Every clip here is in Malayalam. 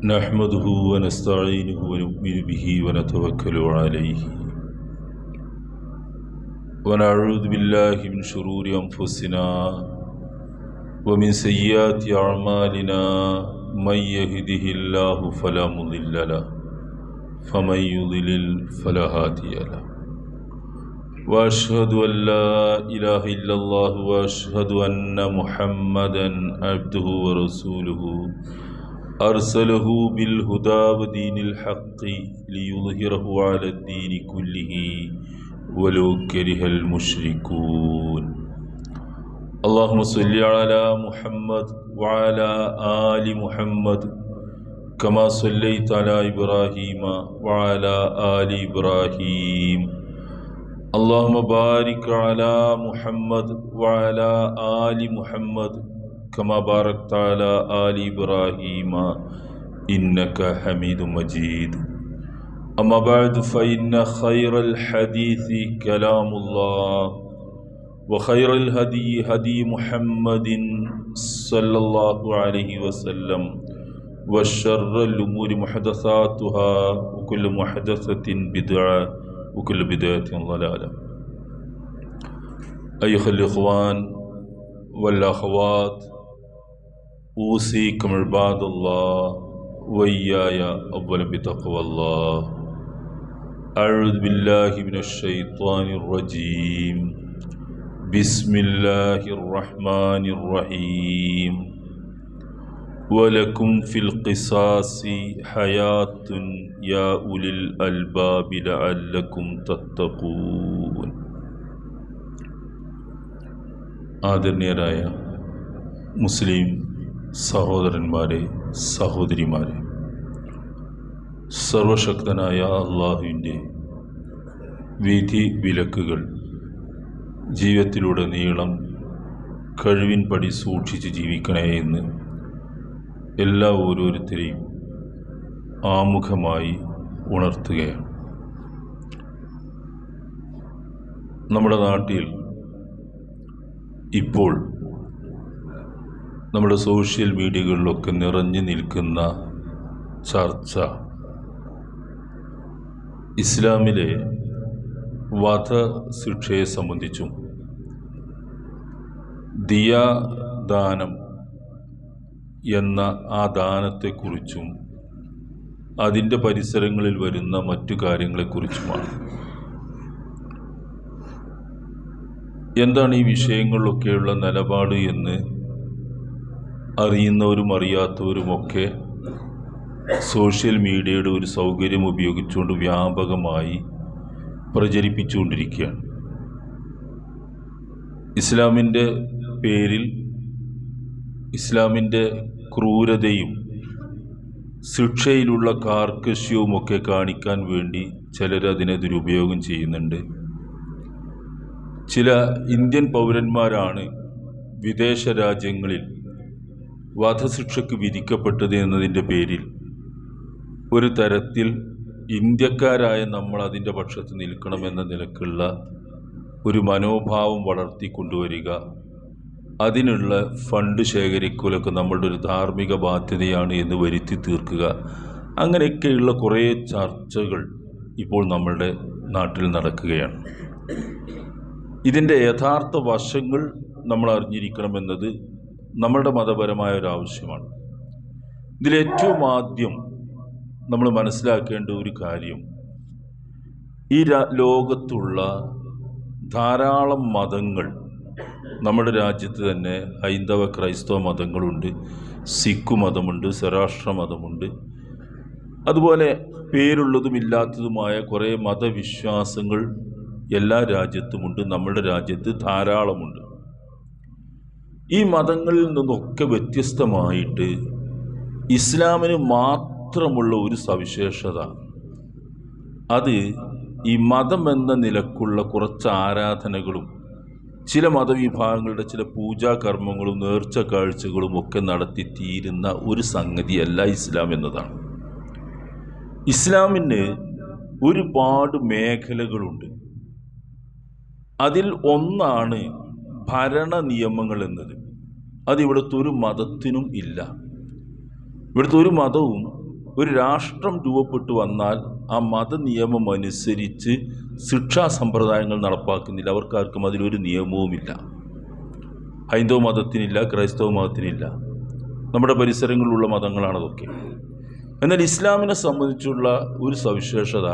نحمده ونستعينه ونؤمن به ونتوكل عليه ونعوذ بالله من شرور أنفسنا ومن سيئات أعمالنا من يهده الله فلا مضل له ومن يضلل فلا هادي له وأشهد أن لا إله إلا الله وأشهد أن محمدا عبده ورسوله أرسله بالهدى ودين الحق ليظهره على الدين كله ولو كره المشركون اللهم صل على محمد وعلى آل محمد كما صليت على إبراهيم وعلى آل إبراهيم اللهم بارك على محمد وعلى آل محمد كما باركت على آل إبراهيم إنك حميد مجيد أما بعد فإن خير الحديث كلام الله وخير الهدي هدي محمد صلى الله عليه وسلم وشر الأمور محدثاتها وكل محدثة بدعة وكل بدعة ضلالة أيها الإخوان والأخوات أوصيكم عباد الله وإياي أولا بتقوى الله أعوذ بالله من الشيطان الرجيم بسم الله الرحمن الرحيم ولكم في القصاص حياة يا أولي الألباب لعلكم تتقون ആദരണീയരായ മുസ്ലിം സഹോദരന്മാരെ സഹോദരിമാരെ, സർവശക്തനായ അള്ളാഹുവിൻ്റെ വിധി വിലക്കുകൾ ജീവിതത്തിലുടനീളം കഴിവിൻപടി സൂക്ഷിച്ച് ജീവിക്കണേ എന്ന് എല്ലാ ഓരോരുത്തരെയും ആമുഖമായി ഉണർത്തുകയാണ്. നമ്മുടെ നാട്ടിൽ ഇപ്പോൾ നമ്മുടെ സോഷ്യൽ മീഡിയകളിലൊക്കെ നിറഞ്ഞു നിൽക്കുന്ന ചർച്ച ഇസ്ലാമിലെ വധശിക്ഷയെ സംബന്ധിച്ചും ദിയാദാനം എന്ന ആ ദാനത്തെക്കുറിച്ചും അതിൻ്റെ പരിസരങ്ങളിൽ വരുന്ന മറ്റു കാര്യങ്ങളെക്കുറിച്ചുമാണ്. എന്താണ് ഈ വിഷയങ്ങളിലൊക്കെയുള്ള നിലപാട് എന്ന് അറിയുന്നവരും അറിയാത്തവരുമൊക്കെ സോഷ്യൽ മീഡിയയുടെ ഒരു സൗകര്യം ഉപയോഗിച്ചുകൊണ്ട് വ്യാപകമായി പ്രചരിപ്പിച്ചുകൊണ്ടിരിക്കുകയാണ്. ഇസ്ലാമിൻ്റെ പേരിൽ ഇസ്ലാമിൻ്റെ ക്രൂരതയും ശിക്ഷയിലുള്ള കാർക്കശ്യവുമൊക്കെ കാണിക്കാൻ വേണ്ടി ചിലരതിനെ ദുരുപയോഗം ചെയ്യുന്നുണ്ട്. ചില ഇന്ത്യൻ പൗരന്മാരാണ് വിദേശ രാജ്യങ്ങളിൽ വധശിക്ഷയ്ക്ക് വിധിക്കപ്പെട്ടത് എന്നതിൻ്റെ പേരിൽ ഒരു തരത്തിൽ ഇന്ത്യക്കാരായ നമ്മൾ അതിൻ്റെ പക്ഷത്ത് നിൽക്കണമെന്ന നിലക്കുള്ള ഒരു മനോഭാവം വളർത്തിക്കൊണ്ടുവരിക, അതിനുള്ള ഫണ്ട് ശേഖരിക്കലൊക്കെ നമ്മളുടെ ഒരു ധാർമ്മിക ബാധ്യതയാണ് എന്ന് വരുത്തി തീർക്കുക, അങ്ങനെയൊക്കെയുള്ള കുറേ ചർച്ചകൾ ഇപ്പോൾ നമ്മളുടെ നാട്ടിൽ നടക്കുകയാണ്. ഇതിൻ്റെ യഥാർത്ഥ വശങ്ങൾ നമ്മൾ അറിഞ്ഞിരിക്കണമെന്നത് നമ്മളുടെ മതപരമായ ഒരു ആവശ്യമാണ്. ഇതിലേറ്റവും ആദ്യം നമ്മൾ മനസ്സിലാക്കേണ്ട ഒരു കാര്യം, ഈ ലോകത്തുള്ള ധാരാളം മതങ്ങൾ, നമ്മുടെ രാജ്യത്ത് തന്നെ ഹൈന്ദവ ക്രൈസ്തവ മതങ്ങളുണ്ട്, സിഖ് മതമുണ്ട്, സൗരാഷ്ട്ര മതമുണ്ട്, അതുപോലെ പേരുള്ളതും ഇല്ലാത്തതുമായ കുറേ മതവിശ്വാസങ്ങൾ എല്ലാ രാജ്യത്തുമുണ്ട്. നമ്മുടെ രാജ്യത്ത് ധാരാളമുണ്ട്. ഈ മതങ്ങളിൽ നിന്നൊക്കെ വ്യത്യസ്തമായിട്ട് ഇസ്ലാമിന് മാത്രമുള്ള ഒരു സവിശേഷത, അത് ഈ മതം എന്ന നിലക്കുള്ള കുറച്ച് ആരാധനകളും ചില മതവിഭാഗങ്ങളുടെ ചില പൂജാകർമ്മങ്ങളും നേർച്ച കാഴ്ചകളും ഒക്കെ നടത്തി തീരുന്ന ഒരു സംഗതിയല്ല ഇസ്ലാം എന്നതാണ്. ഇസ്ലാമിന് ഒരുപാട് മേഖലകളുണ്ട്. അതിൽ ഒന്നാണ് ഭരണ നിയമങ്ങൾ എന്നത്. അതിവിടുത്തെ ഒരു മതത്തിനും ഇല്ല. ഇവിടുത്തെ ഒരു മതവും ഒരു രാഷ്ട്രം രൂപപ്പെട്ടു വന്നാൽ ആ മതനിയമം അനുസരിച്ച് ശിക്ഷാ സമ്പ്രദായങ്ങൾ നടപ്പാക്കുന്നില്ല. അവർക്കാർക്കും അതിലൊരു നിയമവുമില്ല. ഹൈന്ദവ മതത്തിനില്ല, ക്രൈസ്തവ മതത്തിനില്ല. നമ്മുടെ പരിസരങ്ങളിലുള്ള മതങ്ങളാണതൊക്കെ. എന്നാൽ ഇസ്ലാമിനെ സംബന്ധിച്ചുള്ള ഒരു സവിശേഷത,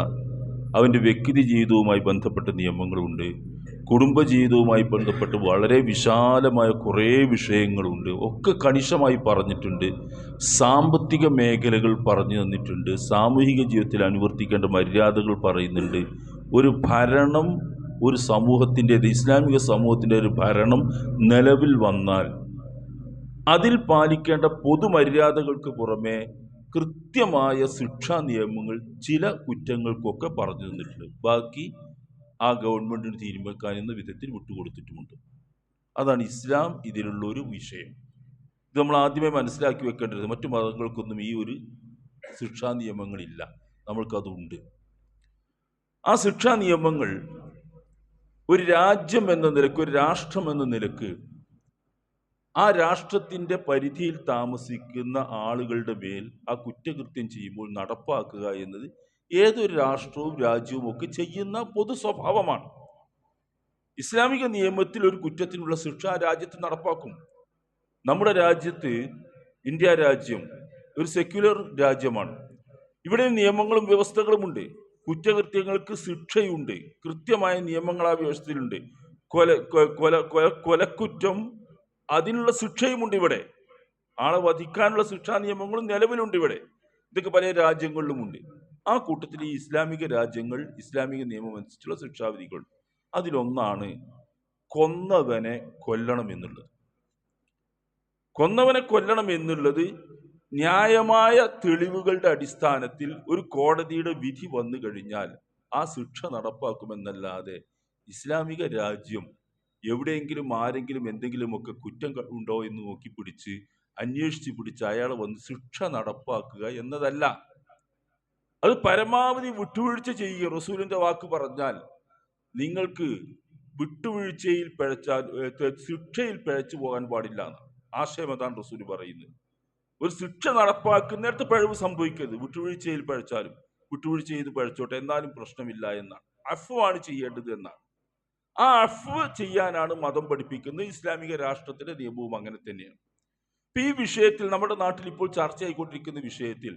അവൻ്റെ വ്യക്തി ജീവിതവുമായി ബന്ധപ്പെട്ട നിയമങ്ങളുണ്ട്, കുടുംബജീവിതവുമായി ബന്ധപ്പെട്ട് വളരെ വിശാലമായ കുറേ വിഷയങ്ങളുണ്ട്. ഒക്കെ കണിശമായി പറഞ്ഞിട്ടുണ്ട്. സാമ്പത്തിക മേഖലകൾ പറഞ്ഞു തന്നിട്ടുണ്ട്. സാമൂഹിക ജീവിതത്തിൽ അനുവർത്തിക്കേണ്ട മര്യാദകൾ പറയുന്നുണ്ട്. ഒരു ഭരണം, ഒരു സമൂഹത്തിൻ്റെ, ഇസ്ലാമിക സമൂഹത്തിൻ്റെ ഒരു ഭരണം നിലവിൽ വന്നാൽ അതിൽ പാലിക്കേണ്ട പൊതുമര്യാദകൾക്ക് പുറമെ കൃത്യമായ ശിക്ഷാ നിയമങ്ങൾ ചില കുറ്റങ്ങൾക്കൊക്കെ പറഞ്ഞു തന്നിട്ടുണ്ട്. ബാക്കി ആ ഗവൺമെൻറ്റിന് തീരുമാനിക്കാനെന്ന വിധത്തിൽ വിട്ടുകൊടുത്തിട്ടുമുണ്ട്. അതാണ് ഇസ്ലാം ഇതിലുള്ള ഒരു വിഷയം. ഇത് നമ്മൾ ആദ്യമേ മനസ്സിലാക്കി വെക്കേണ്ടത്. മറ്റു മതങ്ങൾക്കൊന്നും ഈ ഒരു ശിക്ഷാ നിയമങ്ങളില്ല, നമ്മൾക്കതുണ്ട്. ആ ശിക്ഷാ നിയമങ്ങൾ ഒരു രാജ്യം എന്ന നിലക്ക്, ഒരു രാഷ്ട്രം എന്ന നിലക്ക് ആ രാഷ്ട്രത്തിൻ്റെ പരിധിയിൽ താമസിക്കുന്ന ആളുകളുടെ മേൽ ആ കുറ്റകൃത്യം ചെയ്യുമ്പോൾ നടപ്പാക്കുക എന്നത് ഏതൊരു രാഷ്ട്രവും രാജ്യവും ഒക്കെ ചെയ്യുന്ന പൊതു സ്വഭാവമാണ്. ഇസ്ലാമിക നിയമത്തിൽ ഒരു കുറ്റത്തിനുള്ള ശിക്ഷ ആ രാജ്യത്ത് നടപ്പാക്കും. നമ്മുടെ രാജ്യത്ത്, ഇന്ത്യ രാജ്യം ഒരു സെക്യുലർ രാജ്യമാണ്. ഇവിടെ നിയമങ്ങളും വ്യവസ്ഥകളുമുണ്ട്. കുറ്റകൃത്യങ്ങൾക്ക് ശിക്ഷയുണ്ട്, കൃത്യമായ നിയമങ്ങൾ ആ വ്യവസ്ഥയിലുണ്ട്. കൊലക്കുറ്റം, അതിനുള്ള ശിക്ഷയുമുണ്ട് ഇവിടെ. ആളെ വധിക്കാനുള്ള ശിക്ഷാ നിയമങ്ങളും നിലവിലുണ്ട് ഇവിടെ. ഇതൊക്കെ പല രാജ്യങ്ങളിലുമുണ്ട്. ആ കൂട്ടത്തിൽ ഈ ഇസ്ലാമിക രാജ്യങ്ങൾ, ഇസ്ലാമിക നിയമം അനുസരിച്ചുള്ള ശിക്ഷാവിധികൾ, അതിലൊന്നാണ് കൊന്നവനെ കൊല്ലണം എന്നുള്ളത്. കൊന്നവനെ കൊല്ലണം എന്നുള്ളത് ന്യായമായ തെളിവുകളുടെ അടിസ്ഥാനത്തിൽ ഒരു കോടതിയുടെ വിധി വന്നു കഴിഞ്ഞാൽ ആ ശിക്ഷ നടപ്പാക്കുമെന്നല്ലാതെ ഇസ്ലാമിക രാജ്യം എവിടെയെങ്കിലും ആരെങ്കിലും എന്തെങ്കിലുമൊക്കെ കുറ്റം ഉണ്ടോ എന്ന് നോക്കി പിടിച്ച് അന്വേഷിച്ച് പിടിച്ച് അയാളെ വന്ന് ശിക്ഷ നടപ്പാക്കുക എന്നതല്ല. അത് പരമാവധി വിട്ടുവീഴ്ച ചെയ്യുക. റസൂലിന്റെ വാക്ക് പറഞ്ഞാൽ, നിങ്ങൾക്ക് വിട്ടുവീഴ്ചയിൽ പിഴച്ചാൽ ശിക്ഷയിൽ പിഴച്ചു പോകാൻ പാടില്ല എന്ന്. ആശയം അതാണ് റസൂൽ പറയുന്നത്. ഒരു ശിക്ഷ നടപ്പാക്കുന്നിടത്ത് പിഴവ് സംഭവിക്കരുത്. വിട്ടുവീഴ്ചയിൽ പിഴച്ചാലും വിട്ടുവീഴ്ച ചെയ്ത് പിഴച്ചോട്ടെ, എന്നാലും പ്രശ്നമില്ല എന്നാണ്. അഫ്വാണ് ചെയ്യേണ്ടത് എന്നാണ്. ആ അഫ്വ് ചെയ്യാനാണ് മതം പഠിപ്പിക്കുന്നത്. ഇസ്ലാമിക രാഷ്ട്രത്തിന്റെ നിയമവും അങ്ങനെ തന്നെയാണ്. ഈ വിഷയത്തിൽ നമ്മുടെ നാട്ടിൽ ഇപ്പോൾ ചർച്ചയായിക്കൊണ്ടിരിക്കുന്ന വിഷയത്തിൽ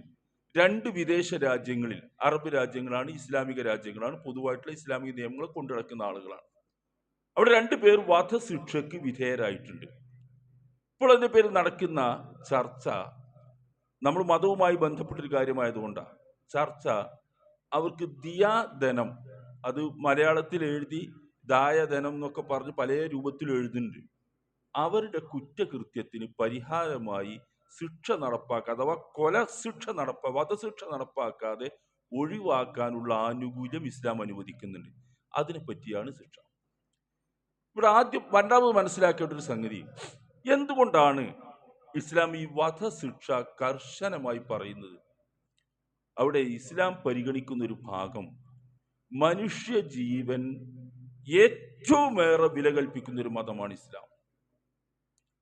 രണ്ട് വിദേശ രാജ്യങ്ങളിൽ, അറബ് രാജ്യങ്ങളാണ്, ഇസ്ലാമിക രാജ്യങ്ങളാണ്, പൊതുവായിട്ടുള്ള ഇസ്ലാമിക നിയമങ്ങൾ കൊണ്ടുനടക്കുന്ന ആളുകളാണ്. അവിടെ രണ്ടുപേർ വധശിക്ഷയ്ക്ക് വിധേയരായിട്ടുണ്ട്. ഇപ്പോൾ അതിൻ്റെ പേരിൽ നടക്കുന്ന ചർച്ച നമ്മൾ മതവുമായി ബന്ധപ്പെട്ടൊരു കാര്യമായതുകൊണ്ടാണ്. ചർച്ച അവർക്ക് ദിയാധനം, അത് മലയാളത്തിൽ എഴുതി ദായധനം എന്നൊക്കെ പറഞ്ഞ് പല രൂപത്തിൽ എഴുതുന്നുണ്ട്. അവരുടെ കുറ്റകൃത്യത്തിന് പരിഹാരമായി ശിക്ഷ നടപ്പാക്കുക, അഥവാ വധശിക്ഷ നടപ്പാക്കാതെ ഒഴിവാക്കാനുള്ള ആനുകൂല്യം ഇസ്ലാം അനുവദിക്കുന്നുണ്ട്. അതിനെ പറ്റിയാണ് ശിക്ഷ. ഇവിടെ രണ്ടാമത് മനസ്സിലാക്കേണ്ട ഒരു സംഗതി, എന്തുകൊണ്ടാണ് ഇസ്ലാം ഈ വധശിക്ഷ കർശനമായി പറയുന്നത്? അവിടെ ഇസ്ലാം പരിഗണിക്കുന്ന ഒരു ഭാഗം, മനുഷ്യ ജീവൻ ഏറ്റവുമേറെ വില കൽപ്പിക്കുന്ന ഒരു മതമാണ് ഇസ്ലാം.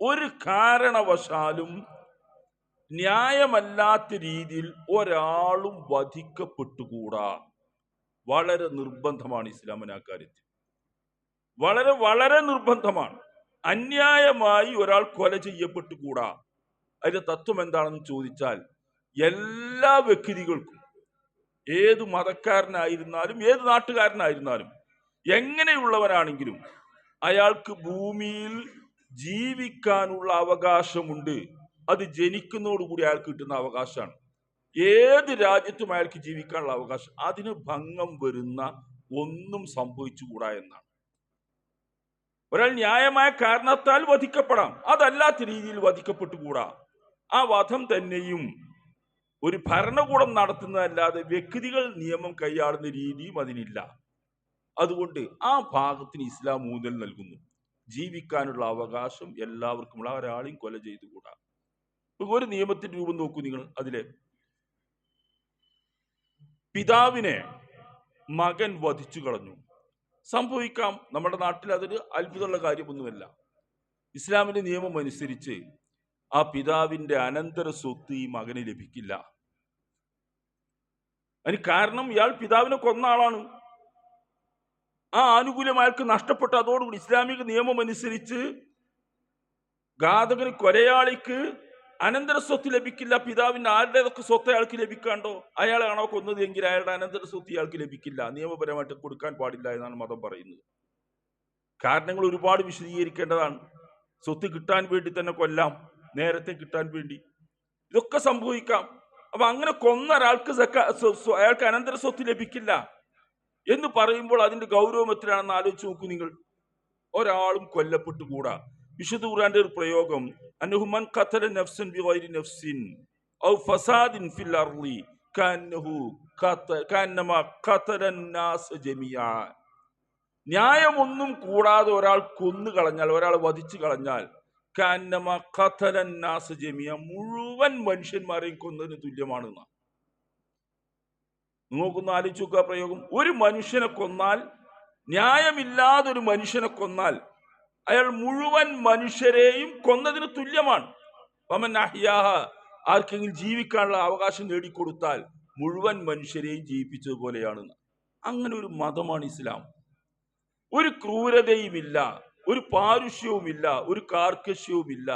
ഒരു കാരണവശാലും ന്യായമല്ലാത്ത രീതിയിൽ ഒരാളും വധിക്കപ്പെട്ടുകൂടാ. വളരെ നിർബന്ധമാണ് ഇസ്ലാമിന് ആ കാര്യത്തിൽ. വളരെ വളരെ നിർബന്ധമാണ്. അന്യായമായി ഒരാൾ കൊല ചെയ്യപ്പെട്ടുകൂടാ. അതിന്റെ തത്വം എന്താണെന്ന് ചോദിച്ചാൽ, എല്ലാ വ്യക്തികൾക്കും, ഏത് മതക്കാരനായിരുന്നാലും ഏത് നാട്ടുകാരനായിരുന്നാലും എങ്ങനെയുള്ളവനാണെങ്കിലും അയാൾക്ക് ഭൂമിയിൽ ജീവിക്കാനുള്ള അവകാശമുണ്ട്. അത് ജനിക്കുന്നതോടുകൂടി അയാൾക്ക് കിട്ടുന്ന അവകാശമാണ്. ഏത് രാജ്യത്തും അയാൾക്ക് ജീവിക്കാനുള്ള അവകാശം. അതിന് ഭംഗം വരുന്ന ഒന്നും സംഭവിച്ചുകൂടാ എന്നാണ്. ഒരാൾ ന്യായമായ കാരണത്താൽ വധിക്കപ്പെടാം, അതല്ലാത്ത രീതിയിൽ വധിക്കപ്പെട്ടുകൂടാ. ആ വധം തന്നെയും ഒരു ഭരണകൂടം നടത്തുന്നതല്ലാതെ വ്യക്തികൾ നിയമം കൈയാളുന്ന രീതിയും അതിനില്ല. അതുകൊണ്ട് ആ ഭാഗത്തിന് ഇസ്ലാം ഊന്നൽ നൽകുന്നു. ജീവിക്കാനുള്ള അവകാശം എല്ലാവർക്കുമുള്ള, ഒരാളെയും കൊല ചെയ്തുകൂടാ. ഒരു നിയമത്തിന്റെ രൂപം നോക്കൂ നിങ്ങൾ. അതിലെ പിതാവിനെ മകൻ വധിച്ചു കളഞ്ഞു. സംഭവിക്കാം, നമ്മുടെ നാട്ടിൽ അതൊരു അത്ഭുതമുള്ള കാര്യമൊന്നുമല്ല. ഇസ്ലാമിന്റെ നിയമം അനുസരിച്ച് ആ പിതാവിന്റെ അനന്തര സ്വത്ത് ഈ മകന് ലഭിക്കില്ല. അതിന് കാരണം ഇയാൾ പിതാവിനെ കൊന്ന ആളാണ്. ആ ആനുകൂല്യം അയാൾക്ക് നഷ്ടപ്പെട്ട അതോടുകൂടി ഇസ്ലാമിക നിയമം അനുസരിച്ച് ഘാതകന് കൊലയാളിക്ക് അനന്തര സ്വത്ത് ലഭിക്കില്ല. പിതാവിന്റെ ആരുടേതൊക്കെ സ്വത്ത് അയാൾക്ക് ലഭിക്കാണ്ടോ? അയാളാണോ കൊന്നത് എങ്കിൽ അയാളുടെ അനന്തര സ്വത്ത് ഇയാൾക്ക് ലഭിക്കില്ല, നിയമപരമായിട്ട് കൊടുക്കാൻ പാടില്ല എന്നാണ് മതം പറയുന്നത്. കാരണങ്ങൾ ഒരുപാട് വിശദീകരിക്കേണ്ടതാണ്. സ്വത്ത് കിട്ടാൻ വേണ്ടി തന്നെ കൊല്ലാം, നേരത്തെ കിട്ടാൻ വേണ്ടി, ഇതൊക്കെ സംഭവിക്കാം. അപ്പൊ അങ്ങനെ കൊന്ന ഒരാൾക്ക് അയാൾക്ക് അനന്തര സ്വത്ത് ലഭിക്കില്ല എന്ന് പറയുമ്പോൾ അതിന്റെ ഗൗരവം എത്രയാണെന്ന് ആലോചിച്ച് നോക്കൂ നിങ്ങൾ. ഒരാളും കൊല്ലപ്പെട്ടുകൂടാ. വിശുദ്ധ ഖുർആന്റെ ഒരു പ്രയോഗം, അന്നഹു മൻ ഖതല നഫ്സൻ ബിഗൈരി നഫ്സിൻ ഔ ഫസാദിൻ ഫിൽ അർളി കഅന്നമാ ഖതലൻ നാസ ജമിഅ. ന്യായമൊന്നും കൂടാതെ ഒരാൾ കൊന്നു കളഞ്ഞാൽ, ഒരാൾ വധിച്ചു കളഞ്ഞാൽ, കഅന്നമാ ഖതലൻ നാസ ജമിഅ, മുഴുവൻ മനുഷ്യന്മാരെയും കൊന്നതിന് തുല്യമാണ്. നോക്കുന്ന ആലോചിച്ച് നോക്കുക പ്രയോഗം. ഒരു മനുഷ്യനെ കൊന്നാൽ, ന്യായമില്ലാതെ ഒരു മനുഷ്യനെ കൊന്നാൽ അയാൾ മുഴുവൻ മനുഷ്യരെയും കൊന്നതിന് തുല്യമാണ്. വമൻ അഹ്യാഹ, ആർക്കെങ്കിലും ജീവിക്കാനുള്ള അവകാശം നേടിക്കൊടുത്താൽ മുഴുവൻ മനുഷ്യരെയും ജീവിപ്പിച്ചതുപോലെയാണ്. അങ്ങനെ ഒരു മതമാണ് ഇസ്ലാം. ഒരു ക്രൂരതയുമില്ല, ഒരു പാരുഷ്യവുമില്ല, ഒരു കാർക്കശ്യവുമില്ല.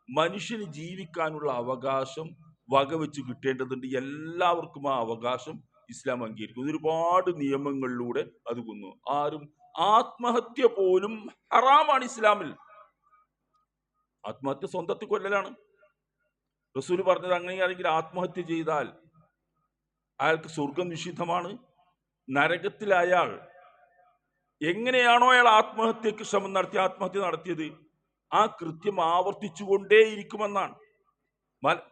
മനുഷ്യന് ജീവിക്കാനുള്ള അവകാശം വകവെച്ച് കിട്ടേണ്ടതുണ്ട്. എല്ലാവർക്കും ആ അവകാശം ഇസ്ലാം അംഗീകരിക്കുന്നു. ഒരുപാട് നിയമങ്ങളിലൂടെ അത് കൊന്നു. ആരും ആത്മഹത്യ പോലും ഹറാമാണ് ഇസ്ലാമിൽ. ആത്മഹത്യ സ്വന്തത്തിൽ കൊല്ലലാണ്. റസൂൽ പറഞ്ഞത് അങ്ങനെയാണെങ്കിൽ ആത്മഹത്യ ചെയ്താൽ അയാൾക്ക് സ്വർഗം നിഷിദ്ധമാണ്. നരകത്തിൽ അയാൾ എങ്ങനെയാണോ അയാൾ ആത്മഹത്യക്ക് ശ്രമം നടത്തി ആത്മഹത്യ നടത്തിയത് ആ കൃത്യം ആവർത്തിച്ചുകൊണ്ടേയിരിക്കുമെന്നാണ്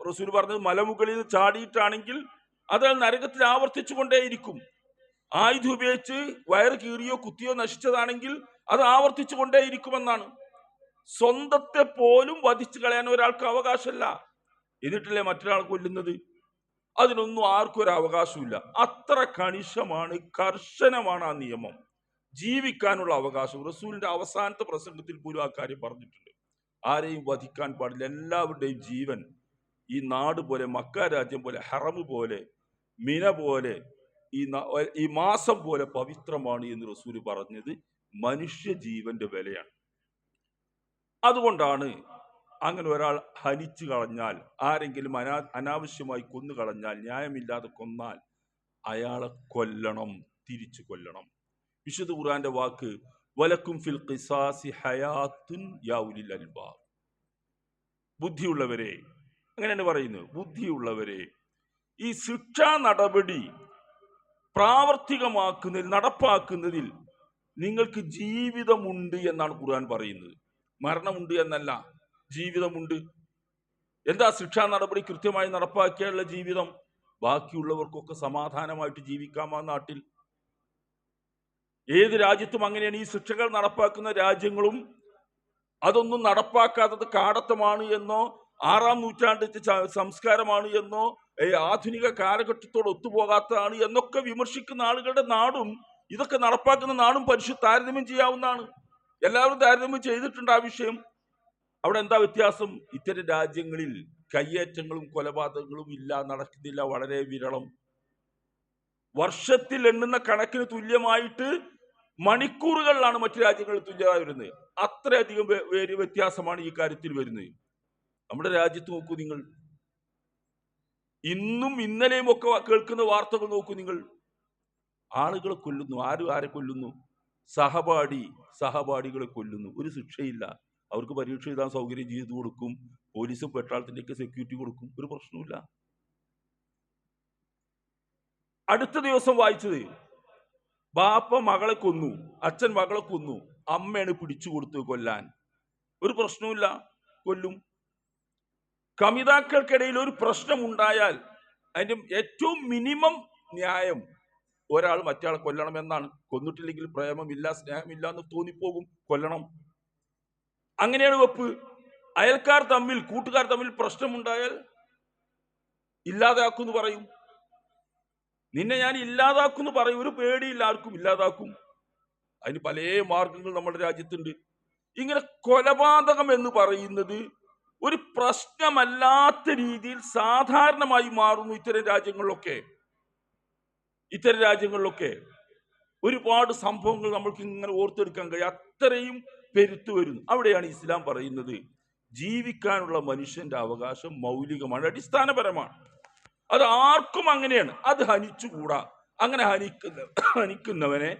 റസൂൽ പറഞ്ഞത്. മലമുകളിൽ നിന്ന് ചാടിയിട്ടാണെങ്കിൽ അത് നരകത്തിൽ ആവർത്തിച്ചു കൊണ്ടേയിരിക്കും. ആയുധം ഉപയോഗിച്ച് വയറ് കീറിയോ കുത്തിയോ നശിച്ചതാണെങ്കിൽ അത് ആവർത്തിച്ചു കൊണ്ടേയിരിക്കുമെന്നാണ്. സ്വന്തത്തെ പോലും വധിച്ചു കളയാൻ ഒരാൾക്ക് അവകാശമില്ല. എന്നിട്ടല്ലേ മറ്റൊരാൾ കൊല്ലുന്നത്? അതിനൊന്നും ആർക്കും ഒരു അവകാശമില്ല. അത്ര കണിശമാണ്, കർശനമാണ് ആ നിയമം. ജീവിക്കാനുള്ള അവകാശം റസൂലിന്റെ അവസാനത്തെ പ്രസംഗത്തിൽ പോലും ആ കാര്യം പറഞ്ഞിട്ടുണ്ട്. ആരെയും വധിക്കാൻ പാടില്ല. എല്ലാവരുടെയും ജീവൻ ഈ നാട് പോലെ, മക്ക രാജ്യം പോലെ, ഹറമ് പോലെ, മിന പോലെ, ഈ മാസം പോലെ പവിത്രമാണ് എന്ന് റസൂല് പറഞ്ഞത് മനുഷ്യ ജീവന്റെ വിലയാണ്. അതുകൊണ്ടാണ് അങ്ങനെ ഒരാൾ ഹനിച്ചു കളഞ്ഞാൽ, ആരെങ്കിലും അനാവശ്യമായി കൊന്നു കളഞ്ഞാൽ, ന്യായമില്ലാതെ കൊന്നാൽ അയാളെ കൊല്ലണം, തിരിച്ചു കൊല്ലണം. വിശുദ്ധ ഖുർആന്റെ വാക്ക്, വലക്കും ഫിൽ ഖിസാസി ഹയാത്തുൻ യാ ഉലിൽ അൽബാബ്. ബുദ്ധിയുള്ളവരെ, അങ്ങനെയാണ് പറയുന്നത്, ബുദ്ധിയുള്ളവരെ, ഈ ശിക്ഷാ നടപടി പ്രാവർത്തികമാക്കുന്നതിൽ, നടപ്പാക്കുന്നതിൽ നിങ്ങൾക്ക് ജീവിതമുണ്ട് എന്നാണ് ഖുർആൻ പറയുന്നത്. മരണമുണ്ട് എന്നല്ല, ജീവിതമുണ്ട്. എന്താ ശിക്ഷാ നടപടി കൃത്യമായി നടപ്പാക്കിയുള്ള ജീവിതം? ബാക്കിയുള്ളവർക്കൊക്കെ സമാധാനമായിട്ട് ജീവിക്കാം ആ നാട്ടിൽ. ഏത് രാജ്യത്തും അങ്ങനെയാണ്. ഈ ശിക്ഷകൾ നടപ്പാക്കുന്ന രാജ്യങ്ങളും അതൊന്നും നടപ്പാക്കാത്തത് കാടത്തമാണ് എന്നോ 6-ാം നൂറ്റാണ്ടിന്റെ സംസ്കാരമാണ് എന്നോ ആധുനിക കാലഘട്ടത്തോട് ഒത്തുപോകാത്തതാണ് എന്നൊക്കെ വിമർശിക്കുന്ന ആളുകളുടെ നാടും ഇതൊക്കെ നടപ്പാക്കുന്ന നാടും താരതമ്യം ചെയ്യാവുന്നതാണ്. എല്ലാവരും താരതമ്യം ചെയ്തിട്ടുണ്ട് ആ വിഷയം. അവിടെ എന്താ വ്യത്യാസം? ഇത്തരം രാജ്യങ്ങളിൽ കയ്യേറ്റങ്ങളും കൊലപാതകങ്ങളും ഇല്ല, നടക്കുന്നില്ല, വളരെ വിരളം. വർഷത്തിൽ എണ്ണുന്ന കണക്കിന് തുല്യമായിട്ട് മണിക്കൂറുകളിലാണ് മറ്റു രാജ്യങ്ങളിൽ തുല്യമായി വരുന്നത്. അത്രയധികം വ്യത്യാസമാണ് ഈ കാര്യത്തിൽ വരുന്നത്. നമ്മുടെ രാജ്യത്ത് നോക്കൂ നിങ്ങൾ, ഇന്നും ഇന്നലെയും ഒക്കെ കേൾക്കുന്ന വാർത്തകൾ നോക്കൂ നിങ്ങൾ. ആളുകളെ കൊല്ലുന്നു. ആരെ കൊല്ലുന്നു? സഹപാഠികളെ കൊല്ലുന്നു. ഒരു ശിക്ഷയില്ല. അവർക്ക് പരീക്ഷ എഴുതാൻ സൗകര്യം ചെയ്തു കൊടുക്കും. പോലീസും പെട്രോളത്തിൻ്റെയൊക്കെ സെക്യൂരിറ്റി കൊടുക്കും. ഒരു പ്രശ്നമില്ല. അടുത്ത ദിവസം വായിച്ചത്, ബാപ്പ മകളെ കൊന്നു, അച്ഛൻ മകളെ കൊന്നു, അമ്മയാണ് പിടിച്ചു കൊടുത്തു കൊല്ലാൻ. ഒരു പ്രശ്നമില്ല, കൊല്ലും. കമിതാക്കൾക്കിടയിൽ ഒരു പ്രശ്നമുണ്ടായാൽ അതിന്റെ ഏറ്റവും മിനിമം ന്യായം ഒരാൾ മറ്റയാളെ കൊല്ലണം എന്നാണ്. കൊന്നിട്ടില്ലെങ്കിൽ പ്രേമമില്ല, സ്നേഹമില്ല എന്ന് തോന്നിപ്പോകും, കൊല്ലണം. അങ്ങനെയാണ് വെപ്പ്. അയൽക്കാർ തമ്മിൽ, കൂട്ടുകാർ തമ്മിൽ പ്രശ്നമുണ്ടായാൽ ഇല്ലാതാക്കുമെന്ന് പറയും. നിന്നെ ഞാൻ ഇല്ലാതാക്കുമെന്ന് പറയും. ഒരു പേടിയില്ല, ആർക്കും ഇല്ലാതാക്കും. അതിന് പല മാർഗങ്ങൾ നമ്മുടെ രാജ്യത്തുണ്ട്. ഇങ്ങനെ കൊലപാതകം എന്ന് പറയുന്നത് ഒരു പ്രശ്നമല്ലാത്ത രീതിയിൽ സാധാരണമായി മാറുന്നു ഇത്തരം രാജ്യങ്ങളിലൊക്കെ. ഇത്തരം രാജ്യങ്ങളിലൊക്കെ ഒരുപാട് സംഭവങ്ങൾ നമ്മൾക്ക് ഇങ്ങനെ ഓർത്തെടുക്കാൻ കഴിയും. അത്രയും പെരുത്തു വരുന്നു. അവിടെയാണ് ഇസ്ലാം പറയുന്നത് ജീവിക്കാനുള്ള മനുഷ്യന്റെ അവകാശം മൗലികമാണ്, അടിസ്ഥാനപരമാണ്. അത് ആർക്കും അങ്ങനെയാണ്. അത് ഹനിച്ചുകൂടാ. അങ്ങനെ ഹനിക്കുന്നവനെ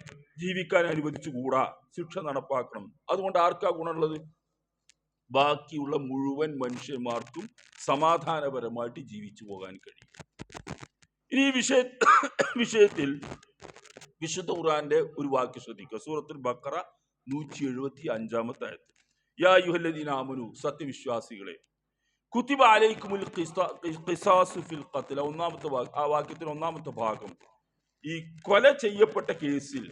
ജീവിക്കാൻ അനുവദിച്ചുകൂടാ, ശിക്ഷ നടപ്പാക്കണം. അതുകൊണ്ട് ആർക്കാ ഗുണമുള്ളത്? ബാക്കിയുള്ള മുഴുവൻ മനുഷ്യന്മാർക്കും സമാധാനപരമായിട്ട് ജീവിച്ചു പോകാൻ കഴിയും. ഇനി ഈ വിഷയത്തിൽ വിശുദ്ധ ഖുർആന്റെ ഒരു വാക്യം ശ്രദ്ധിക്കുക. സൂറത്തുൽ ബഖറ 175-ാമത്തെ ആയത്ത്. യാ അയ്യുഹല്ലദീന ആമനു, സത്യവിശ്വാസികളെ, കുതിബ അലൈക്കുമുൽ ഖിസാസു ഫിൽ ഖത്ല, ആ വാക്യത്തിന്റെ ഒന്നാമത്തെ ഭാഗം, ഈ കൊല ചെയ്യപ്പെട്ട കേസിൽ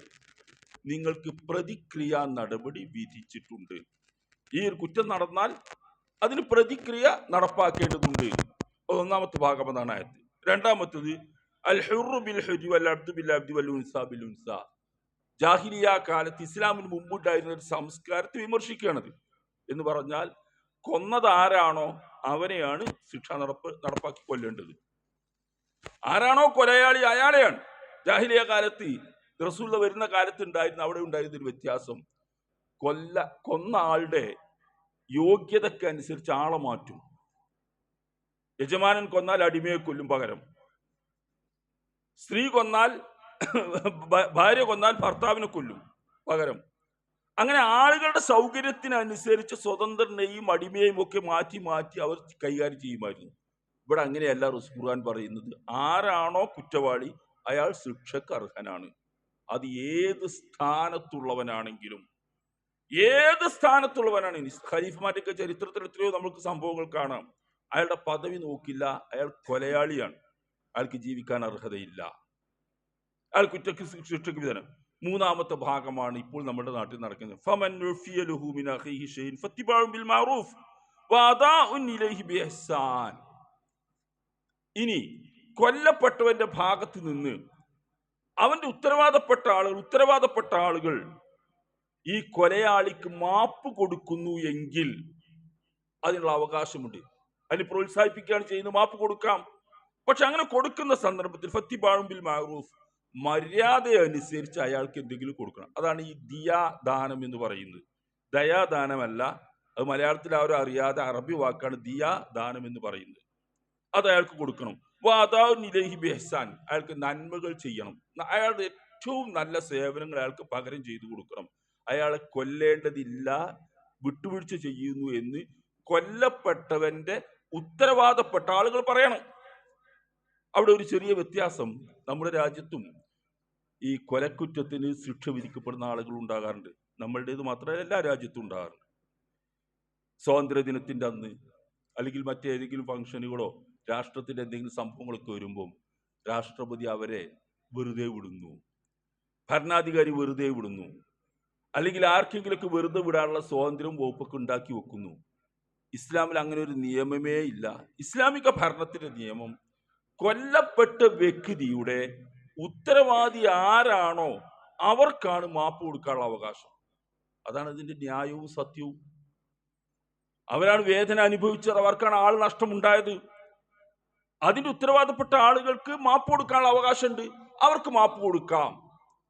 നിങ്ങൾക്ക് പ്രതിക്രിയ നടപടി വിധിച്ചിട്ടുണ്ട്. ഈ ഒരു കുറ്റം നടന്നാൽ അതിന് പ്രതിക്രിയ നടപ്പാക്കേണ്ടതുണ്ട്. ഒന്നാമത്തെ ഭാഗം അതാണ് ആയത്ത്. രണ്ടാമത്തത് അൽ ഹുർറു ബിൽ ഹുരി വൽ അബ്ദു ബിൽ അബ്ദി വൽ ഉൻസാ ബിൽ ഉൻസാ. ജാഹിലിയ കാലത്ത് ഇസ്ലാമിന് മുമ്പുണ്ടായിരുന്ന ഒരു സംസ്കാരത്തെ വിമർശിക്കുകയാണത്. എന്ന് പറഞ്ഞാൽ കൊന്നത് ആരാണോ അവനെയാണ് ശിക്ഷ നടപ്പാക്കി കൊല്ലേണ്ടത്. ആരാണോ കൊലയാളി അയാളെയാണ്. ജാഹിലിയ കാലത്ത് റസൂൽ വരുന്ന കാലത്ത് അവിടെ ഉണ്ടായിരുന്ന ഒരു വ്യത്യാസം, കൊന്ന ആളുടെ യോഗ്യതയ്ക്ക് അനുസരിച്ച് ആളെ മാറ്റും. യജമാനൻ കൊന്നാൽ അടിമയെ കൊല്ലും പകരം, സ്ത്രീ കൊന്നാൽ ഭാര്യ കൊന്നാൽ ഭർത്താവിനെ കൊല്ലും പകരം. അങ്ങനെ ആളുകളുടെ സൗകര്യത്തിനനുസരിച്ച് സ്വതന്ത്രനെയും അടിമയെയും ഒക്കെ മാറ്റി മാറ്റി അവർ കൈകാര്യം ചെയ്യുമായിരുന്നു. ഇവിടെ അങ്ങനെയല്ല ഖുർആൻ പറയുന്നത്. ആരാണോ കുറ്റവാളി അയാൾ ശിക്ഷക്ക് അർഹനാണ്. അത് ഏത് സ്ഥാനത്തുള്ളവനാണെങ്കിലും. ഖലീഫമാരൊക്കെ ചരിത്രത്തിൽ എത്രയോ നമുക്ക് സംഭവങ്ങൾ കാണാം. അയാളുടെ പദവി നോക്കില്ല, അയാൾ കൊലയാളിയാണ്, അയാൾക്ക് ജീവിക്കാൻ അർഹതയില്ല, അയാൾ ശിക്ഷയ്ക്ക് വിധനം. മൂന്നാമത്തെ ഭാഗമാണ് ഇപ്പോൾ നമ്മുടെ നാട്ടിൽ നടക്കുന്നത്. ഫമൻ ഉഫിയ ലഹു മിൻ അഖീഹി ഷൈഉൻ ഫത്തിബഉൻ ബിൽ മഅറൂഫ് വഅദാഉൻ ഇലൈഹി ബിഇഹ്സാൻ. ഇനി കൊല്ലപ്പെട്ടവന്റെ ഭാഗത്ത് നിന്ന് അവന്റെ ഉത്തരവാദപ്പെട്ട ആളുകൾ ഈ കൊലയാളിക്ക് മാപ്പ് കൊടുക്കുന്നു എങ്കിൽ അതിനുള്ള അവകാശമുണ്ട്. അതിന് പ്രോത്സാഹിപ്പിക്കുകയാണ് ചെയ്യുന്നത്. മാപ്പ് കൊടുക്കാം. പക്ഷെ അങ്ങനെ കൊടുക്കുന്ന സന്ദർഭത്തിൽ ഫത്തിബഉൻ ബിൽ മഅറൂഫ്, മര്യാദ അനുസരിച്ച് അയാൾക്ക് എന്തെങ്കിലും കൊടുക്കണം. അതാണ് ഈ ദിയാദാനം എന്ന് പറയുന്നത്. ദയാദാനമല്ല, അത് മലയാളത്തിൽ ആരും അറിയാതെ അറബി വാക്കാണ് ദിയാദാനം എന്ന് പറയുന്നത്. അത് അയാൾക്ക് കൊടുക്കണം. വഅദാഉൻ ഇലൈഹി ബിഇഹ്സാൻ, അയാൾക്ക് നന്മകൾ ചെയ്യണം. അയാളുടെ ഏറ്റവും നല്ല സേവനങ്ങൾ അയാൾക്ക് പകരം ചെയ്തു കൊടുക്കണം. അയാളെ കൊല്ലേണ്ടതില്ല, വിട്ടുവീഴ്ച ചെയ്യുന്നു എന്ന് കൊല്ലപ്പെട്ടവന്റെ ഉത്തരവാദപ്പെട്ട ആളുകൾ പറയണം. അവിടെ ഒരു ചെറിയ വ്യത്യാസം നമ്മുടെ രാജ്യത്തും ഈ കൊലക്കുറ്റത്തിന് ശിക്ഷ വിധിക്കപ്പെടുന്ന ആളുകൾ ഉണ്ടാകാറുണ്ട്. നമ്മളുടേത് മാത്രമല്ല, എല്ലാ രാജ്യത്തും ഉണ്ടാകാറുണ്ട്. സ്വാതന്ത്ര്യദിനത്തിന്റെ അന്ന് അല്ലെങ്കിൽ മറ്റേതെങ്കിലും ഫംഗ്ഷനുകളോ രാഷ്ട്രത്തിന്റെ എന്തെങ്കിലും സംഭവങ്ങളൊക്കെ വരുമ്പോൾ രാഷ്ട്രപതി അവരെ വെറുതെ വിടുന്നു, ഭരണാധികാരി വെറുതെ വിടുന്നു, അല്ലെങ്കിൽ ആർക്കെങ്കിലൊക്കെ വെറുതെ വിടാനുള്ള സ്വാതന്ത്ര്യവും വകുപ്പൊക്കെ ഉണ്ടാക്കി വെക്കുന്നു. ഇസ്ലാമിൽ അങ്ങനെ ഒരു നിയമമേ ഇല്ല. ഇസ്ലാമിക ഭരണത്തിന്റെ നിയമം കൊല്ലപ്പെട്ട വ്യക്തിയുടെ ഉത്തരവാദി ആരാണോ അവർക്കാണ് മാപ്പ് കൊടുക്കാനുള്ള അവകാശം. അതാണ് ഇതിന്റെ ന്യായവും സത്യവും. അവരാണ് വേദന അനുഭവിച്ചത്, അവർക്കാണ് ആൾ നഷ്ടമുണ്ടായത്. അതിന്റെ ഉത്തരവാദപ്പെട്ട ആളുകൾക്ക് മാപ്പ് കൊടുക്കാനുള്ള അവകാശമുണ്ട്. അവർക്ക് മാപ്പ് കൊടുക്കാം.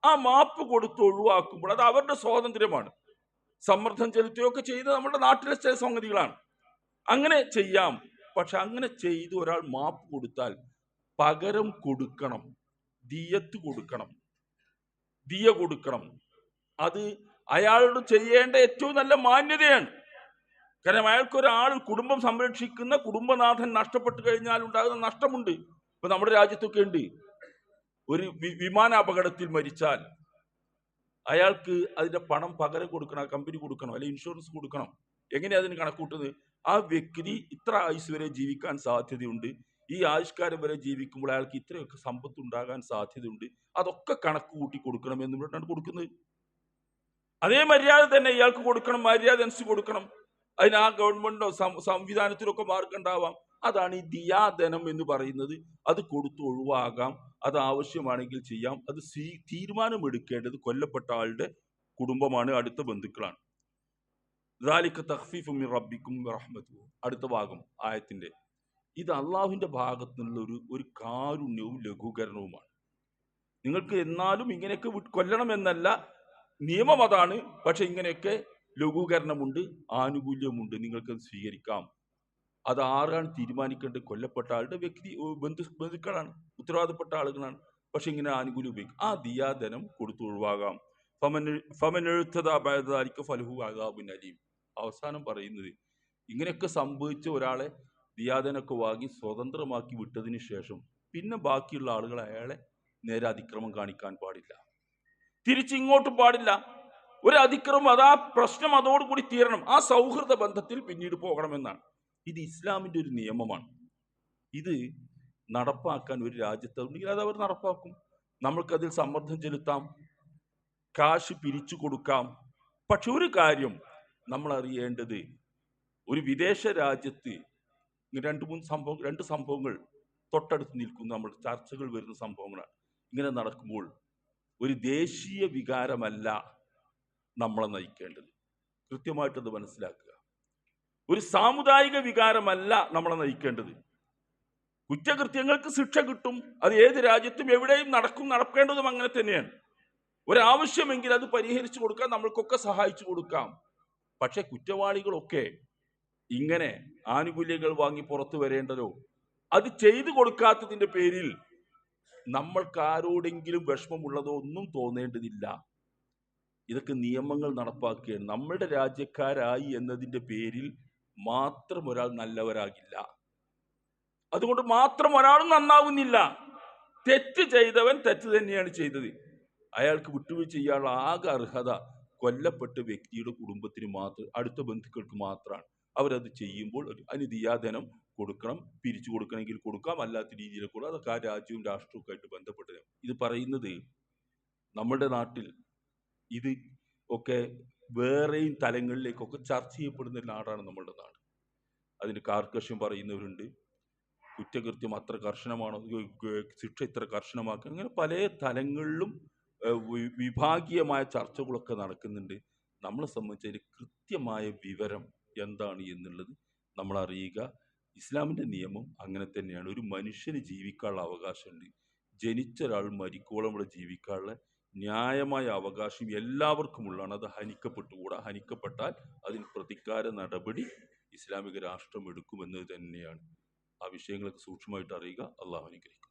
ആ മാപ്പ് കൊടുത്ത് ഒഴിവാക്കുമ്പോൾ അത് അവരുടെ സ്വാതന്ത്ര്യമാണ്. സമ്മർദ്ദം ചെലുത്തുകയൊക്കെ ചെയ്ത് നമ്മുടെ നാട്ടിലെ ചില സംഗതികളാണ്. അങ്ങനെ ചെയ്യാം. പക്ഷെ അങ്ങനെ ചെയ്ത് ഒരാൾ മാപ്പ് കൊടുത്താൽ പകരം കൊടുക്കണം, ദിയ കൊടുക്കണം. അത് അയാളോട് ചെയ്യേണ്ട ഏറ്റവും നല്ല മാന്യതയാണ്. കാരണം അയാൾക്കൊരാൾ കുടുംബം സംരക്ഷിക്കുന്ന കുടുംബനാഥൻ നഷ്ടപ്പെട്ടു കഴിഞ്ഞാൽ ഉണ്ടാകുന്ന നഷ്ടമുണ്ട്. ഇപ്പൊ നമ്മുടെ രാജ്യത്തൊക്കെ ഉണ്ട്, ഒരു വിമാന അപകടത്തിൽ മരിച്ചാൽ അയാൾക്ക് അതിന്റെ പണം പകരം കൊടുക്കണം, കമ്പനി കൊടുക്കണം, അല്ലെങ്കിൽ ഇൻഷുറൻസ് കൊടുക്കണം. എങ്ങനെയാ അതിന് കണക്കൂട്ടുന്നത്? ആ വ്യക്തി ഇത്ര ആയുസ് വരെ ജീവിക്കാൻ സാധ്യതയുണ്ട്, ഈ ആയുഷ്കാലം വരെ ജീവിക്കുമ്പോൾ അയാൾക്ക് ഇത്രയൊക്കെ സമ്പത്ത് ഉണ്ടാകാൻ സാധ്യതയുണ്ട്, അതൊക്കെ കണക്ക് കൂട്ടി കൊടുക്കണം എന്ന് പറഞ്ഞാണ് കൊടുക്കുന്നത്. അതേ മര്യാദ തന്നെ ഇയാൾക്ക് കൊടുക്കണം, മര്യാദ അനുസരിച്ച് കൊടുക്കണം. അതിന് ആ ഗവൺമെന്റിനോ സംവിധാനത്തിലൊക്കെ മാർഗമുണ്ടാവാം. അതാണ് ഈ ദിയാധനം എന്ന് പറയുന്നത്. അത് കൊടുത്തു ഒഴിവാകാം, അത് ആവശ്യമാണെങ്കിൽ ചെയ്യാം. അത് തീരുമാനമെടുക്കേണ്ടത് കൊല്ലപ്പെട്ട ആളുടെ കുടുംബമാണ്, അടുത്ത ബന്ധുക്കളാണ്. ദാലിക തഖ്ഫീഫും മിർ റബ്ബിക്കും വറഹ്മത്തുഹു. അടുത്ത ഭാഗം ആയത്തിന്റെ, ഇത് അള്ളാഹുവിന്റെ ഭാഗത്തു നിന്നുള്ള ഒരു കാരുണ്യവും ലഘൂകരണവുമാണ്. നിങ്ങൾക്ക് എന്നാലും ഇങ്ങനെയൊക്കെ കൊല്ലണമെന്നല്ല, നിയമം അതാണ്. പക്ഷെ ഇങ്ങനെയൊക്കെ ലഘൂകരണമുണ്ട്, ആനുകൂല്യമുണ്ട്, നിങ്ങൾക്ക് സ്വീകരിക്കാം. അത് ആരാണ് തീരുമാനിക്കേണ്ടത്? കൊല്ലപ്പെട്ട ആളുടെ ബന്ധുക്കളാണ്, ഉത്തരവാദപ്പെട്ട ആളുകളാണ്. പക്ഷെ ഇങ്ങനെ ആനുകൂല്യം ഉപയോഗിക്കും. ആ ദിയാധനം കൊടുത്തു ഒഴിവാകാം. അവസാനം പറയുന്നത്, ഇങ്ങനെയൊക്കെ സംഭവിച്ച ഒരാളെ ദിയാദനൊക്കെ വാങ്ങി സ്വതന്ത്രമാക്കി വിട്ടതിന് ശേഷം പിന്നെ ബാക്കിയുള്ള ആളുകൾ അയാളെ നേരെ അതിക്രമം കാണിക്കാൻ പാടില്ല, തിരിച്ചിങ്ങോട്ടും പാടില്ല. ഒരു അതിക്രമം, അത് ആ പ്രശ്നം അതോടുകൂടി തീരണം. ആ സൗഹൃദ ബന്ധത്തിൽ പിന്നീട് പോകണമെന്നാണ്. ഇത് ഇസ്ലാമിന്റെ ഒരു നിയമമാണ്. ഇത് നടപ്പാക്കാൻ ഒരു രാജ്യത്തുണ്ടെങ്കിൽ അത് അവർ നടപ്പാക്കും. നമ്മൾക്കതിൽ സമ്മർദ്ദം ചെലുത്താം, കാശ് പിരിച്ചു കൊടുക്കാം. പക്ഷെ ഒരു കാര്യം നമ്മൾ അറിയേണ്ടത്, ഒരു വിദേശ രാജ്യത്ത് രണ്ട് സംഭവങ്ങൾ തൊട്ടടുത്ത് നിൽക്കുന്ന നമ്മൾ ചർച്ചകൾ വരുന്ന സംഭവങ്ങളാണ്. ഇങ്ങനെ നടക്കുമ്പോൾ ഒരു ദേശീയ വികാരമല്ല നമ്മളെ നയിക്കേണ്ടത്. കൃത്യമായിട്ടത് മനസ്സിലാക്കുക. ഒരു സാമുദായിക വികാരമല്ല നമ്മളെ നയിക്കേണ്ടത്. കുറ്റകൃത്യങ്ങൾക്ക് ശിക്ഷ കിട്ടും. അത് ഏത് രാജ്യത്തും എവിടെയും നടക്കേണ്ടതും അങ്ങനെ തന്നെയാണ്. ഒരാവശ്യമെങ്കിൽ അത് പരിഹരിച്ചു കൊടുക്കാൻ നമ്മൾക്കൊക്കെ സഹായിച്ചു കൊടുക്കാം. പക്ഷെ കുറ്റവാളികളൊക്കെ ഇങ്ങനെ ആനുകൂല്യങ്ങൾ വാങ്ങി പുറത്തു വരേണ്ടതോ അത് ചെയ്തു കൊടുക്കാത്തതിന്റെ പേരിൽ നമ്മൾക്ക് ആരോടെങ്കിലും വിഷമമുള്ളതോ ഒന്നും തോന്നേണ്ടതില്ല. ഇതൊക്കെ നിയമങ്ങൾ നടപ്പാക്കുകയാണ്. നമ്മളുടെ രാജ്യക്കാരായി എന്നതിന്റെ പേരിൽ മാത്രം ഒരാൾ നല്ലവരാകില്ല. അതുകൊണ്ട് മാത്രം ഒരാളും നന്നാവുന്നില്ല. തെറ്റ് ചെയ്തവൻ തെറ്റ് തന്നെയാണ് ചെയ്തത്. അയാൾക്ക് വിട്ടുവീഴ്ച ചെയ്യാനുള്ള ആകെ അർഹത കൊല്ലപ്പെട്ട വ്യക്തിയുടെ കുടുംബത്തിന് മാത്രം, അടുത്ത ബന്ധുക്കൾക്ക് മാത്രമാണ്. അവരത് ചെയ്യുമ്പോൾ അതിന് ദിയാധനം കൊടുക്കണം. പിരിച്ചു കൊടുക്കണമെങ്കിൽ കൊടുക്കാം, അല്ലാത്ത രീതിയിൽ കൊടുക്കാം. അതൊക്കെ ആ രാജ്യവും രാഷ്ട്രവും ആയിട്ട് ബന്ധപ്പെട്ടത്. ഇത് പറയുന്നത് നമ്മുടെ നാട്ടിൽ ഇത് ഒക്കെ വേറെയും തലങ്ങളിലേക്കൊക്കെ ചർച്ച ചെയ്യപ്പെടുന്ന നാടാണ് നമ്മളുടെ നാട്. അതിന് കാർക്കശ്യം പറയുന്നവരുണ്ട്. കുറ്റകൃത്യം അത്ര കർശനമാണോ, ശിക്ഷ ഇത്ര കർശനമാക്കുക, അങ്ങനെ പല തലങ്ങളിലും വിഭാഗീയമായ ചർച്ചകളൊക്കെ നടക്കുന്നുണ്ട്. നമ്മളെ സംബന്ധിച്ച് കൃത്യമായ വിവരം എന്താണ് എന്നുള്ളത് നമ്മൾ അറിയുക. ഇസ്ലാമിൻ്റെ നിയമം അങ്ങനെ തന്നെയാണ്. ഒരു മനുഷ്യന് ജീവിക്കാനുള്ള അവകാശമുണ്ട്. ജനിച്ച ഒരാൾ മരിക്കോളം ഇവിടെ ജീവിക്കാനുള്ള ന്യായമായ അവകാശം എല്ലാവർക്കും ഉള്ളതാണ്. അത് ഹനിക്കപ്പെട്ടുകൂടാ. ഹനിക്കപ്പെട്ടാൽ അതിന് പ്രതികാര നടപടി ഇസ്ലാമിക രാഷ്ട്രം എടുക്കുമെന്നത് തന്നെയാണ്. ആ വിഷയങ്ങളൊക്കെ സൂക്ഷ്മമായിട്ട് അറിയുക. അള്ളാഹു അനുഗ്രഹിക്കും.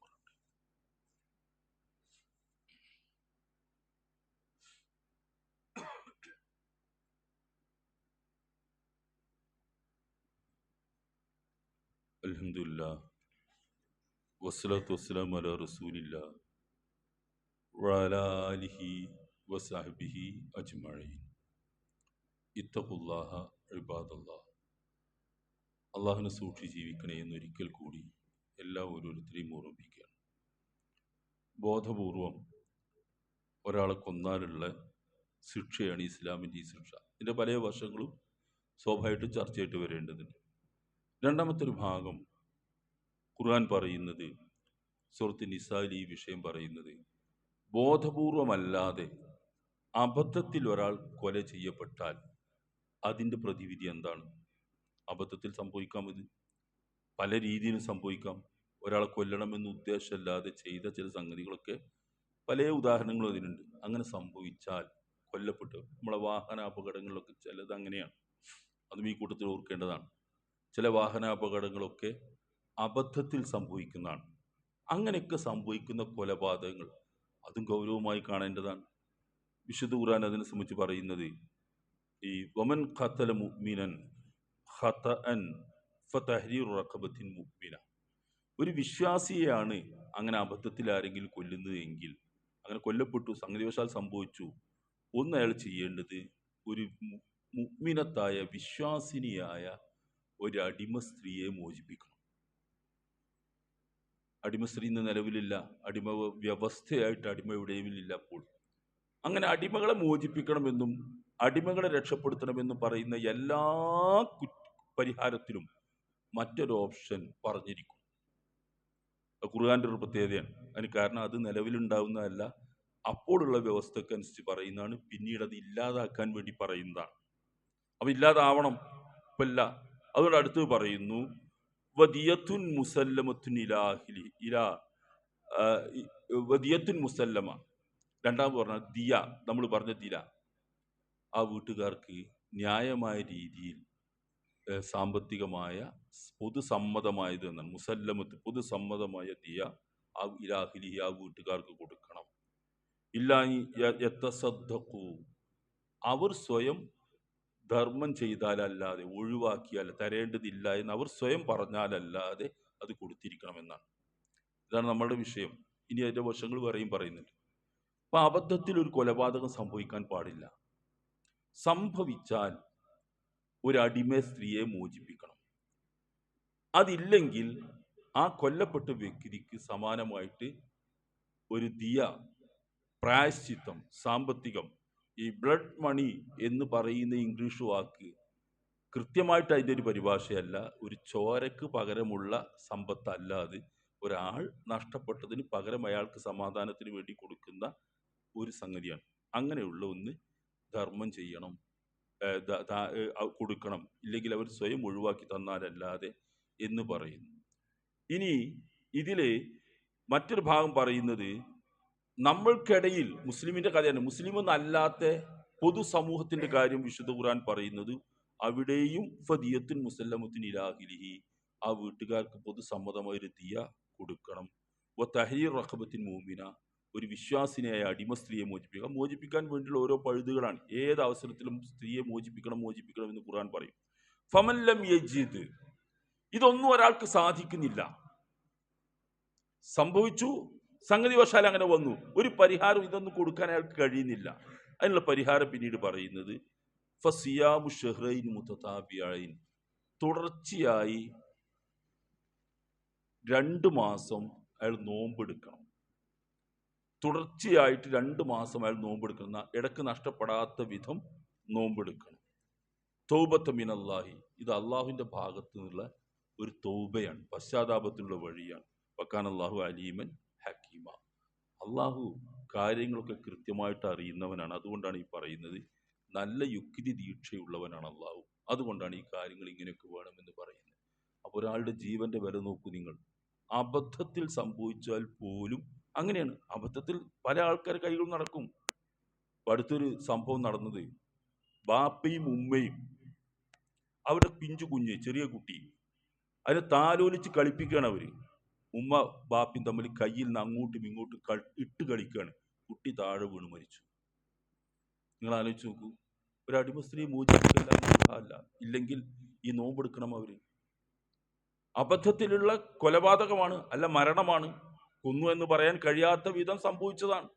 അൽഹംദുലില്ലാഹ് വസ്സലാത്തു വസ്സലാമു അലാ റസൂലില്ലാഹ് വഅലാ ആലിഹി വസഹ്ബിഹി അജ്മഈൻ. ഇത്തഖുല്ലാഹ ഇബാദല്ലാഹ്. അള്ളാഹുവിനെ സൂക്ഷിച്ച് ജീവിക്കണേ എന്നൊരിക്കൽ കൂടി ഓരോരുത്തരെയും ഓർമ്മിപ്പിക്കുകയാണ്. ബോധപൂർവം ഒരാളെ കൊന്നാലുള്ള ശിക്ഷയാണ് ഇസ്ലാമിൻ്റെ ഈ ശിക്ഷ. ഇതിൻ്റെ പല വശങ്ങളും സ്വാഭാവികമായിട്ടും ചർച്ചയായിട്ട് വരേണ്ടതുണ്ട്. രണ്ടാമത്തെ ഒരു ഭാഗം ഖുർആൻ പറയുന്നത്, സൂറത്ത് നിസായിൽ ഈ വിഷയം പറയുന്നത്, ബോധപൂർവമല്ലാതെ അബദ്ധത്തിൽ ഒരാൾ കൊല ചെയ്യപ്പെട്ടാൽ അതിൻ്റെ പ്രതിവിധി എന്താണ്? അബദ്ധത്തിൽ സംഭവിക്കാം, ഇത് പല രീതിയിലും സംഭവിക്കാം. ഒരാളെ കൊല്ലണമെന്ന് ഉദ്ദേശമല്ലാതെ ചെയ്ത ചില സംഗതികളൊക്കെ പല ഉദാഹരണങ്ങളും അതിനുണ്ട്. അങ്ങനെ സംഭവിച്ചാൽ കൊല്ലപ്പെട്ടു. നമ്മളെ വാഹനാപകടങ്ങളിലൊക്കെ ചിലത് അങ്ങനെയാണ്. അതും ഈ കൂട്ടത്തിൽ ഓർക്കേണ്ടതാണ്. ചില വാഹനാപകടങ്ങളൊക്കെ അബദ്ധത്തിൽ സംഭവിക്കുന്നതാണ്. അങ്ങനെയൊക്കെ സംഭവിക്കുന്ന കൊലപാതകങ്ങൾ അതും ഗൗരവമായി കാണേണ്ടതാണ്. വിശുദ്ധ ഖുർആൻ അതിനെ സംബന്ധിച്ച് പറയുന്നത്, ഈ വമൻ ഖതല മുഅ്മിനൻ ഖതഅൻ ഫതഹ്രീറു റഖബത്തിൻ മുഅ്മിന. ഒരു വിശ്വാസിയെയാണ് അങ്ങനെ അബദ്ധത്തിൽ ആരെങ്കിലും കൊല്ലുന്നത് എങ്കിൽ, അങ്ങനെ കൊല്ലപ്പെട്ടു, സംഗതിവശാൽ സംഭവിച്ചു, ഒന്ന് അയാൾ ചെയ്യേണ്ടത് ഒരു മുഅ്മിനത്തായ വിശ്വാസിനിയായ ഒരു അടിമ സ്ത്രീയെ മോചിപ്പിക്കണം. അടിമ സ്ത്രീ ഇന്ന് നിലവിലില്ല. അടിമ വ്യവസ്ഥയായിട്ട് അടിമ എവിടെയും ഇല്ല. അപ്പോൾ അങ്ങനെ അടിമകളെ മോചിപ്പിക്കണമെന്നും അടിമകളെ രക്ഷപ്പെടുത്തണമെന്നും പറയുന്ന എല്ലാ പരിഹാരത്തിലും മറ്റൊരു ഓപ്ഷൻ പറഞ്ഞിരിക്കും. ഖുർആന്റെ ഒരു പ്രത്യേകതയാണ് അതിന്. കാരണം അത് നിലവിലുണ്ടാവുന്നതല്ല, അപ്പോഴുള്ള വ്യവസ്ഥക്കനുസരിച്ച് പറയുന്നതാണ്. പിന്നീട് അത് ഇല്ലാതാക്കാൻ വേണ്ടി പറയുന്നതാണ്. അപ്പൊ ഇല്ലാതാവണം, ഇപ്പല്ല. അതുകൊണ്ട് അടുത്ത് പറയുന്നു, വദിയത്തുൻ മുസല്ലമത്തുൻ ഇലാ ആ, ഈ വദിയത്തുൻ മുസല്ലമ, രണ്ടാമത് പറഞ്ഞ ദിയ, നമ്മൾ പറഞ്ഞ ദില, ആ വീട്ടുകാർക്ക് ന്യായമായ രീതിയിൽ സാമ്പത്തികമായ പൊതുസമ്മതമായത് എന്നാണ് മുസല്ലമത്ത്, പൊതുസമ്മതമായ ദിയ ആ ഇലാഹിലി ആ വീട്ടുകാർക്ക് കൊടുക്കണം. ഇല്ലാ യത്തസദ്ദഖൂ, അവർ സ്വയം ധർമ്മം ചെയ്താലല്ലാതെ, ഒഴിവാക്കിയാൽ തരേണ്ടതില്ല എന്ന് അവർ സ്വയം പറഞ്ഞാലല്ലാതെ അത് കൊടുത്തിരിക്കണമെന്നാണ്. ഇതാണ് നമ്മളുടെ വിഷയം. ഇനി അതിന്റെ വശങ്ങൾ പറയുന്നുണ്ട്. അപ്പൊ അബദ്ധത്തിൽ ഒരു കൊലപാതകം സംഭവിക്കാൻ പാടില്ല. സംഭവിച്ചാൽ ഒരു അടിമ സ്ത്രീയെ മോചിപ്പിക്കണം. അതില്ലെങ്കിൽ ആ കൊല്ലപ്പെട്ട വ്യക്തിക്ക് സമാനമായിട്ട് ഒരു ദിയ, പ്രായശ്ചിത്തം, സാമ്പത്തികം, ഈ ബ്ലഡ് മണി എന്ന് പറയുന്ന ഇംഗ്ലീഷ് വാക്ക് കൃത്യമായിട്ട് അതിൻ്റെ ഒരു പരിഭാഷയല്ല. ഒരു ചോരക്ക് പകരമുള്ള സമ്പത്തല്ല അത്. ഒരാൾ നഷ്ടപ്പെട്ടതിന് പകരം അയാൾക്ക് സമാധാനത്തിന് വേണ്ടി കൊടുക്കുന്ന ഒരു സംഗതിയാണ്. അങ്ങനെയുള്ള ഒന്ന് ധർമ്മം ചെയ്യണം, കൊടുക്കണം. ഇല്ലെങ്കിൽ അവർ സ്വയം ഒഴിവാക്കി തന്നാലല്ലാതെ എന്ന് പറയുന്നു. ഇനി ഇതിലെ മറ്റൊരു ഭാഗം പറയുന്നത്, നമ്മൾക്കിടയിൽ മുസ്ലിമിന്റെ കഥയാണ്. മുസ്ലിം എന്നല്ലാത്ത പൊതുസമൂഹത്തിന്റെ കാര്യം വിശുദ്ധ ഖുർആൻ പറയുന്നത്, അവിടെയും ഫദിയത്തുൻ മുസല്ലമത്തുൻ ഇലാഹിലിഹി, ആ വീട്ടുകാർക്ക് പൊതുസമ്മതമായ ഒരു ദിയ കൊടുക്കണം. വ തഹ്രീർ റഖബത്തിൻ മൂമിന, ഒരു വിശ്വാസിനിയായ അടിമ സ്ത്രീയെ മോചിപ്പിക്കണം. മോചിപ്പിക്കാൻ വേണ്ടിയുള്ള ഓരോ പഴുതുകളാണ്. ഏത് അവസരത്തിലും സ്ത്രീയെ മോചിപ്പിക്കണം എന്ന് ഖുർആൻ പറയും. ഫമൻ ലം യജിദ്, ഇതൊന്നും ഒരാൾക്ക് സാധിക്കുന്നില്ല, സംഭവിച്ചു, സംഗതി വശാൽ അങ്ങനെ വന്നു, ഒരു പരിഹാരം ഇതൊന്നും കൊടുക്കാൻ അയാൾക്ക് കഴിയുന്നില്ല. അതിനുള്ള പരിഹാരം പിന്നീട് പറയുന്നത് ഫസിയാമു ഷഹ്റൈൻ മുതതാബിഈൻ, തുടർച്ചയായി 2 മാസം അയാൾ നോമ്പെടുക്കണം. തുടർച്ചയായിട്ട് 2 മാസം അയാൾ നോമ്പെടുക്കണം, ഇടക്ക് നഷ്ടപ്പെടാത്ത വിധം നോമ്പെടുക്കണം. തൗബത മിനല്ലാഹി, ഇത് അള്ളാഹുവിന്റെ ഭാഗത്തു നിന്നുള്ള ഒരു തൗബയാണ്, പശ്ചാത്താപത്തിനുള്ള വഴിയാണ്. വക്കാന അല്ലാഹു അലീമൻ ഹക്കീമ, അള്ളാഹു കാര്യങ്ങളൊക്കെ കൃത്യമായിട്ട് അറിയുന്നവനാണ്. അതുകൊണ്ടാണ് ഈ പറയുന്നത്, നല്ല യുക്തി ദീക്ഷയുള്ളവനാണ് അള്ളാഹു. അതുകൊണ്ടാണ് ഈ കാര്യങ്ങൾ ഇങ്ങനെയൊക്കെ വേണമെന്ന് പറയുന്നത്. അപ്പോൾ ഒരാളുടെ ജീവന്റെ വില നോക്കൂ നിങ്ങൾ. അബദ്ധത്തിൽ സംഭവിച്ചാൽ പോലും അങ്ങനെയാണ്. അബദ്ധത്തിൽ പല ആൾക്കാർ കൈകൾ നടക്കും. അടുത്തൊരു സംഭവം നടന്നത്, ബാപ്പയും ഉമ്മയും അവരുടെ പിഞ്ചു കുഞ്ഞ്, ചെറിയ കുട്ടി, അതിനെ താലോലിച്ച് കളിപ്പിക്കുകയാണ് അവര്. ഉമ്മ ബാപ്പയും തമ്മിൽ കയ്യിൽ നിന്ന് അങ്ങോട്ടും ഇങ്ങോട്ടും ഇട്ട് കളിക്കുകയാണ്. കുട്ടി താഴെ വീണ് മരിച്ചു. നിങ്ങൾ ആലോചിച്ച് നോക്കൂ. ഒരു അടിമ സ്ത്രീയെ മോചിപ്പിക്കല്ല, ഇല്ലെങ്കിൽ ഈ നോമ്പെടുക്കണം അവര്. അബദ്ധത്തിലുള്ള കൊലപാതകമാണ്, അല്ല മരണമാണ്, കൊന്നു എന്ന് പറയാൻ കഴിയാത്ത വിധം സംഭവിച്ചതാണ്.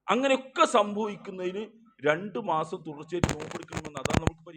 അങ്ങനെയൊക്കെ സംഭവിക്കുന്നതിന് 2 മാസം തുടർച്ചയായിട്ട് നോമ്പെടുക്കണമെന്ന്, അതാണ് നമുക്ക് പരിഹാരം.